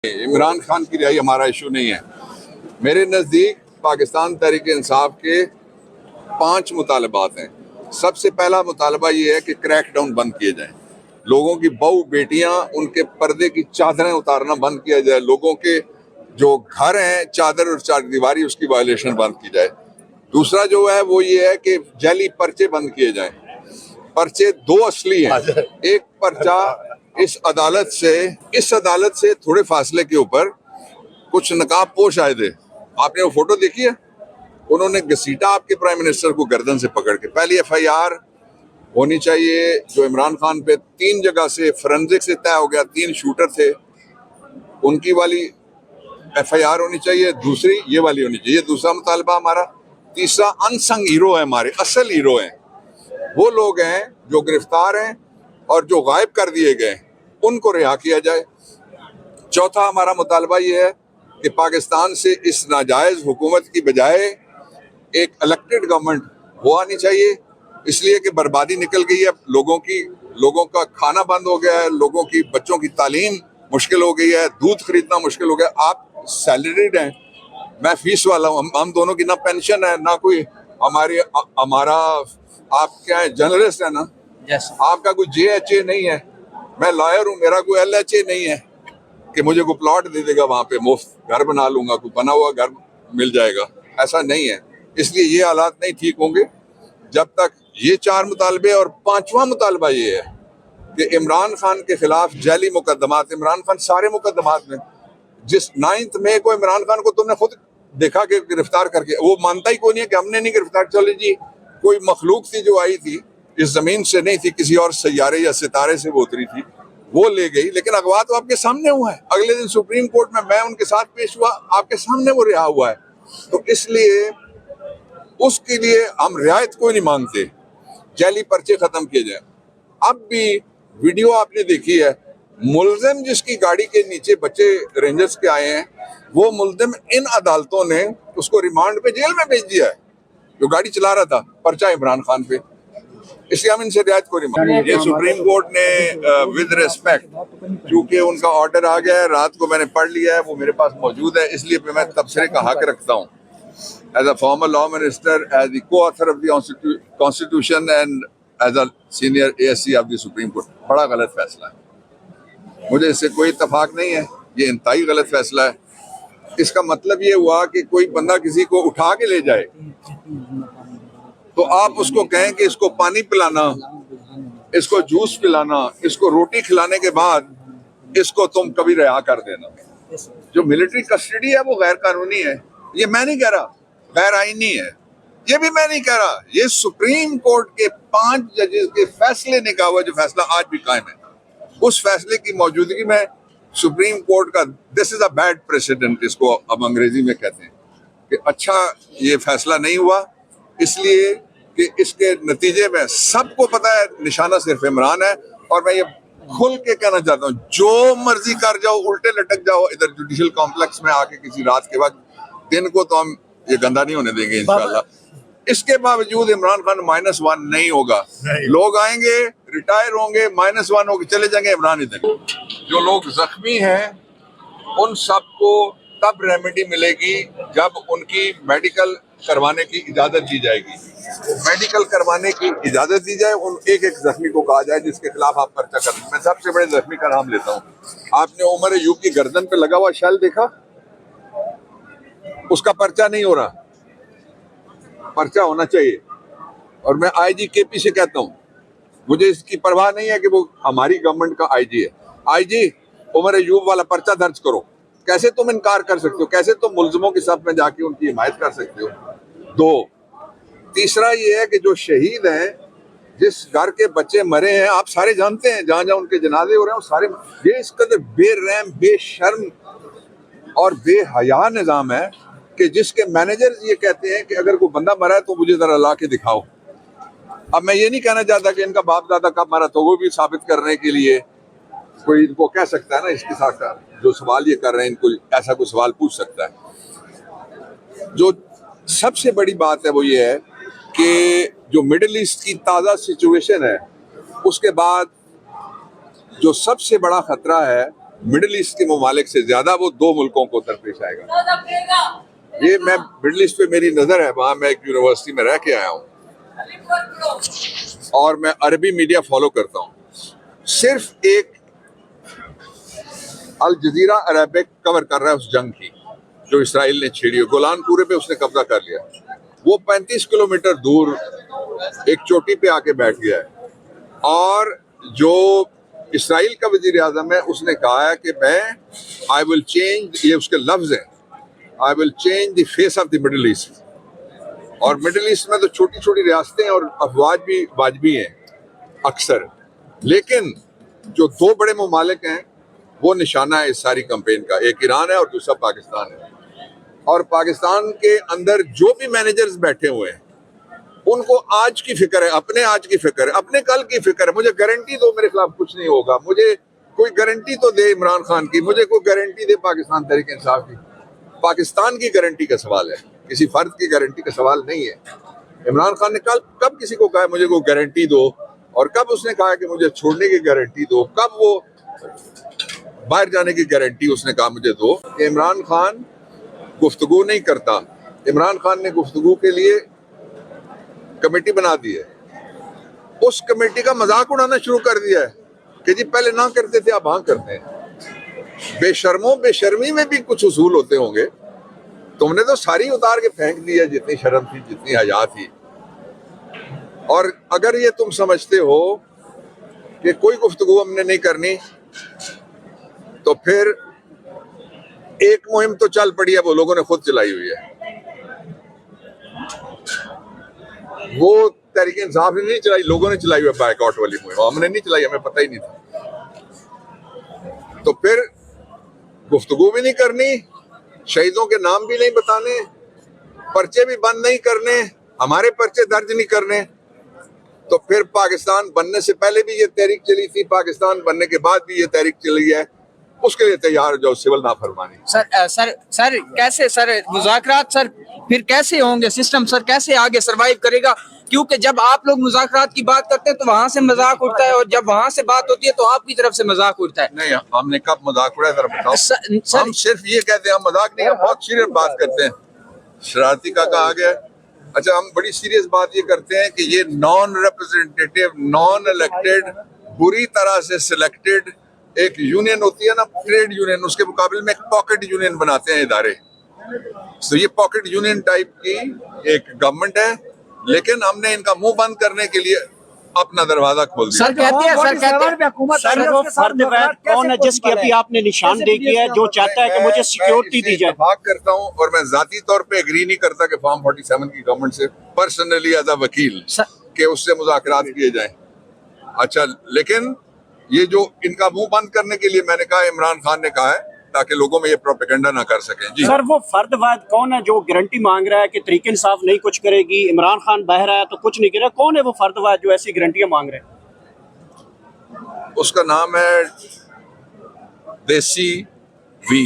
इमरान खान की रिहाई हमारा इशू नहीं है। मेरे नज़दीक पाकिस्तान तहरीक इंसाफ के 5 मुतालबात हैं। सबसे पहला मुतालबा ये है कि क्रैकडाउन बंद किए जाए, लोगों की बहू बेटियां उनके पर्दे की चादरें उतारना बंद किया जाए, लोगों के जो घर हैं चादर और चारदीवारी उसकी वायलेशन बंद की जाए। दूसरा जो है वो ये है कि जाली पर्चे बंद किए जाए। पर्चे 2 असली हैं। एक पर्चा इस अदालत से थोड़े फासले के ऊपर कुछ नकाब पोश आए थे, आपने वो फोटो देखी है, उन्होंने घसीटा आपके प्राइम मिनिस्टर को गर्दन से पकड़ के। पहली FIR होनी चाहिए जो इमरान खान पे 3 जगह से फोरेंसिक से तय हो गया, 3 शूटर थे, उनकी वाली FIR होनी चाहिए, दूसरी ये वाली होनी चाहिए। दूसरा मुतालबा हमारा। तीसरा अनसंग हीरो है, हमारे असल हीरो हैं, वो लोग हैं जो गिरफ्तार हैं और जो गायब कर दिए गए, उनको रिहा किया जाए। चौथा हमारा मुतालबा ये है कि पाकिस्तान से इस नाजायज हुकूमत की बजाय एक इलेक्टेड गवर्नमेंट वो आनी चाहिए, इसलिए कि बर्बादी निकल गई है, लोगों का खाना बंद हो गया है, लोगों की बच्चों की तालीम मुश्किल हो गई है, दूध खरीदना मुश्किल हो गया। आप सैलरीड हैं, मैं फीस वाला हूँ, हम दोनों की ना पेंशन है ना कोई हमारा आप क्या है, जर्नलिस्ट है ना, आपका कोई JHA नहीं है, मैं लॉयर हूँ, मेरा कोई LHA नहीं है कि मुझे कोई प्लॉट दे देगा वहां पे मुफ्त घर बना लूंगा, कोई बना हुआ घर मिल जाएगा, ऐसा नहीं है। इसलिए ये हालात नहीं ठीक होंगे जब तक ये 4 मुतालबे। और 5वां मुतालबा ये है कि इमरान खान के खिलाफ जाली मुकदमात, इमरान खान सारे मुकदमात में, जिस 9 मई को इमरान खान को तुमने खुद देखा कि गिरफ्तार करके, वो मानता ही कोई नहीं है कि हमने नहीं गिरफ्तार, चले जी कोई मखलूक थी जो आई थी, इस जमीन से नहीं थी, किसी और सैयारे या सितारे से वो उतरी थी, वो ले गई, लेकिन अगवा तो आपके सामने हुआ है। अगले दिन सुप्रीम कोर्ट में मैं उनके साथ पेश हुआ, आपके सामने वो रिहा हुआ है। तो इसलिए उसके लिए हम रियायत कोई नहीं मांगते, जाली पर्चे खत्म किए जाए। अब भी वीडियो आपने देखी है, मुल्जिम जिसकी गाड़ी के नीचे बच्चे रेंजर्स के आए हैं, वो मुल्जिम इन अदालतों ने उसको रिमांड पे जेल में भेज दिया है, जो गाड़ी चला रहा था, पर्चा इमरान खान पे। इसलिए हम इनसे रियायत को नहीं मांगते। ये सुप्रीम कोर्ट ने विद रिस्पेक्ट, चूंकि उनका ऑर्डर आ गया है, रात को मैंने पढ़ लिया है, वो मेरे पास मौजूद है, इसलिए मैं तबसरे का हक रखता हूँ as a former law minister, as the co-author of the constitution and as a senior ASC of the supreme court. बड़ा गलत फैसला है, मुझे इससे कोई इत्तेफाक नहीं है, ये इंतहाई गलत फैसला है। इसका मतलब ये हुआ कि कोई बंदा किसी को उठा के ले जाए तो आप उसको कहें कि इसको पानी पिलाना, इसको जूस पिलाना, इसको रोटी खिलाने के बाद इसको तुम कभी रिहा कर देना। जो मिलिट्री कस्टडी है वो गैर कानूनी है, ये मैं नहीं कह रहा, गैर आईनी है, ये भी मैं नहीं कह रहा, ये सुप्रीम कोर्ट के 5 जजेस के फैसले ने कहा हुआ, जो फैसला आज भी कायम है। उस फैसले की मौजूदगी में सुप्रीम कोर्ट का this is a bad president, इसको अब अंग्रेजी में कहते हैं, कि अच्छा ये फैसला नहीं हुआ, इसलिए कि इसके नतीजे में सबको पता है निशाना सिर्फ इमरान है। और मैं ये खुल के कहना चाहता हूँ, जो मर्जी कर जाओ, उल्टे लटक जाओ इधर जुडिशल कॉम्प्लेक्स में आके किसी रात के वक्त, दिन को तो हम ये गंदा नहीं होने देंगे इंशाल्लाह। इसके बावजूद इमरान खान -1 नहीं होगा, लोग आएंगे, रिटायर होंगे, -1 होके चले जाएंगे, इमरान इधर। जो लोग जख्मी हैं उन सबको तब रेमेडी मिलेगी जब उनकी मेडिकल करवाने की इजाजत दी जाएगी। मेडिकल करवाने की इजाजत दी जाए, उन एक जख्मी को कहा जाए जिसके खिलाफ आप पर्चा कर। मैं सबसे बड़े जख्मी का नाम लेता हूँ, आपने उमर अयूब की गर्दन पे लगा हुआ शैल देखा, उसका पर्चा नहीं हो रहा, पर्चा होना चाहिए। और मैं IG KP से कहता हूँ, मुझे इसकी परवाह नहीं है कि वो हमारी गवर्नमेंट का IG है, IG उमर अयूब वाला पर्चा दर्ज करो। कैसे तुम इनकार कर सकते हो, कैसे तुम मुल्जिमों के साथ में जाके उनकी हिमायत कर सकते हो। 2, तीसरा ये है कि जो शहीद हैं, जिस घर के बच्चे मरे हैं, आप सारे जानते हैं, जहां जहां उनके जनाजे हो रहे हैं, वो सारे, ये इस कदर बेरहम, बेशर्म और बेहया निज़ाम है कि जिसके मैनेजर ये कहते हैं कि अगर कोई बंदा मरा है तो मुझे जरा ला के दिखाओ। अब मैं ये नहीं कहना चाहता कि इनका बाप दादा कब मरा, तो वो भी साबित करने के लिए कोई इनको कह सकता है ना, इसके साथ जो सवाल ये कर रहे हैं, इनको ऐसा कोई सवाल पूछ सकता है। जो सबसे बड़ी बात है वो ये है कि जो मिडिल ईस्ट की ताज़ा सिचुएशन है, उसके बाद जो सबसे बड़ा खतरा है मिडिल ईस्ट के ममालिक से ज्यादा वो 2 मुल्कों को दरपेश आएगा। ये मैं मिडिल ईस्ट पे मेरी नजर है, वहां मैं एक यूनिवर्सिटी में रह के आया हूँ और मैं अरबी मीडिया फॉलो करता हूँ। सिर्फ एक अल जजीरा अरबिक कवर कर रहा है उस जंग की जो इसराइल ने छेड़ी है। गोलान पूरे पे उसने कब्जा कर लिया। वो 35 किलोमीटर दूर एक चोटी पे आके बैठ गया है और जो इसराइल का वजीर आजम है उसने कहा है कि मैं आई विल चेंज, ये उसके लफ्ज हैं, I will change the face of the middle east. और मिडिल ईस्ट में तो छोटी छोटी रियासतें और अफवाज भी वाजबी हैं अक्सर, लेकिन जो 2 बड़े ममालिक हैं वो निशाना है इस सारी कैंपेन का। एक ईरान है और दूसरा पाकिस्तान है। और पाकिस्तान के अंदर जो भी मैनेजर्स बैठे हुए हैं उनको आज की फिक्र है, अपने आज की फिक्र है, अपने कल की फिक्र है। मुझे गारंटी दो मेरे खिलाफ कुछ नहीं होगा, मुझे कोई गारंटी तो दे इमरान खान की, मुझे कोई गारंटी दे पाकिस्तान तहरीक इंसाफ की। पाकिस्तान की गारंटी का सवाल है, किसी फर्द की गारंटी का सवाल नहीं है। इमरान खान ने कब किसी को कहा मुझे कोई गारंटी दो, और कब उसने कहा कि मुझे छोड़ने की गारंटी दो, कब वो बाहर जाने की गारंटी उसने कहा मुझे दो। इमरान खान गुफ्तगू नहीं करता। इमरान खान ने गुफ्तगू के लिए कमेटी बना दी है, उस कमेटी का मजाक उड़ाना शुरू कर दिया है कि जी पहले ना करते थे अब हाँ करते हैं। बेशर्मों, बेशर्मी में भी कुछ उसूल होते होंगे। तुमने तो सारी उतार के फेंक दी है जितनी शर्म थी, जितनी हया थी। और अगर ये तुम समझते हो कि कोई गुफ्तगू हमने नहीं करनी, तो फिर एक मुहिम तो चल पड़ी है, वो लोगों ने खुद चलाई हुई है। वो तहरीक इंसाफ ने नहीं चलाई, लोगों ने चलाई हुई है बायकॉट वाली मुहिम। हमने नहीं चलाई, हमें पता ही नहीं था। तो फिर गुफ्तगू भी नहीं करनी, शहीदों के नाम भी नहीं बताने, पर्चे भी बंद नहीं करने, हमारे पर्चे दर्ज नहीं करने। तो फिर पाकिस्तान बनने से पहले भी ये तहरीक चली थी, पाकिस्तान बनने के बाद भी ये तहरीक चली है, उसके लिए तैयार हो जाओ सिविल नाफरमानी। सर कैसे सर मुज़ाकरात सर फिर कैसे होंगे, सिस्टम सर कैसे आगे सरवाइव करेगा? क्योंकि जब आप लोग मुज़ाकरात की बात करते हैं तो वहाँ से मजाक उठता है, और जब वहाँ से बात होती है तो आपकी तरफ से मजाक उठता है। नहीं, हमने कब मजाक उड़ाया जरा बताओ। हम सिर्फ ये कहते हैं, हम मजाक नहीं, हम बहुत सीरियस बात करते हैं। शरारती का कहा गया। अच्छा, हम बड़ी सीरियस बात ये करते हैं कि ये नॉन रिप्रेजेंटेटिव, नॉन इलेक्टेड, बुरी तरह से सिलेक्टेड एक यूनियन होती है ना, ट्रेड यूनियन, उसके मुकाबले में एक पॉकेट यूनियन बनाते हैं इदारे। तो ये पॉकेट यूनियन टाइप की एक गवर्नमेंट है, लेकिन हमने इनका मुंह बंद करने के लिए अपना दरवाजा खोल दिया। सर कहते हैं सर वो फर्द कौन है जिसकी अभी आपने निशानदेही की है, जो चाहता है कि मुझे सिक्योरिटी दी जाए? इत्तेफाक करता हूं और मैं जाती तौर पे एग्री नहीं करता कि फॉर्म 47 की गवर्नमेंट से पर्सनली एज अ वकील के उससे मुज़ाकरात किए जाएं। अच्छा, लेकिन ये जो इनका मुंह बंद करने के लिए मैंने कहा, इमरान खान ने कहा है ताकि लोगों में ये प्रोपेगेंडा ना कर सकें। जी सर, वो फर्दवाद कौन है जो गारंटी मांग रहा है कि तहरीक इंसाफ नहीं कुछ करेगी, इमरान खान बाहर आया तो कुछ नहीं करेगा? कौन है वो फर्दवाद जो ऐसी गारंटियां मांग रहे हैं? उसका नाम है देसी